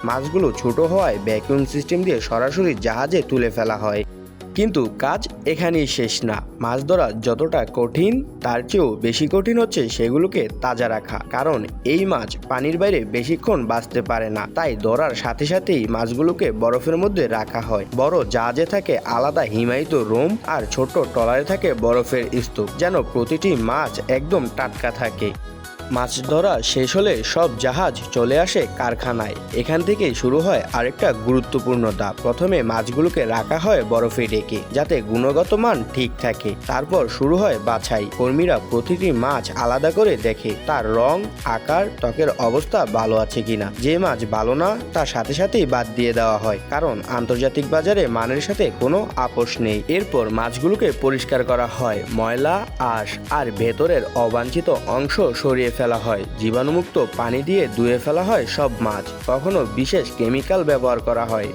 মাছগুলো ছোট হওয়ায় ভ্যাকুয়াম সিস্টেম দিয়ে সরাসরি জাহাজে তুলে ফেলা হয়। কিন্তু কাজ এখানেই শেষ না। মাছ ধরা যতটা কঠিন তার চেয়েও বেশি কঠিন হচ্ছে সেগুলোকে তাজা রাখা, কারণ এই মাছ পানির বাইরে বেশিক্ষণ বাঁচতে পারে না। তাই ধরার সাথে সাথেই মাছগুলোকে বরফের মধ্যে রাখা হয়। বড় জাহাজে থাকে আলাদা হিমায়িত রোম, আর ছোট ট্রলারে থাকে বরফের স্তূপ, যেন প্রতিটি মাছ একদম টাটকা থাকে। মাছ ধরা শেষ হলে সব জাহাজ চলে আসে কারখানায়। এখান থেকেই শুরু হয় আরেকটা গুরুত্বপূর্ণ ধাপ। প্রথমে মাছগুলোকে রাখা হয় বরফে ঢেকে, যাতে গুণগত মান ঠিক থাকে। তারপর শুরু হয় বাছাই। কর্মীরা প্রতিটি মাছ আলাদা করে দেখে, তার রং, আকার, ত্বকের অবস্থা ভালো আছে কিনা। যে মাছ ভালো না তার সাথে সাথেই বাদ দিয়ে দেওয়া হয়, কারণ আন্তর্জাতিক বাজারে মানের সাথে কোনো আপোষ নেই। এরপর মাছগুলোকে পরিষ্কার করা হয়। ময়লা, আঁশ আর ভেতরের অবাঞ্ছিত অংশ সরিয়ে ফেলা হয়। জীবাণুমুক্ত পানি দিয়ে ধুয়ে ফেলা হয় সব মাছ। কখনো বিশেষ কেমিক্যাল ব্যবহার করা হয়।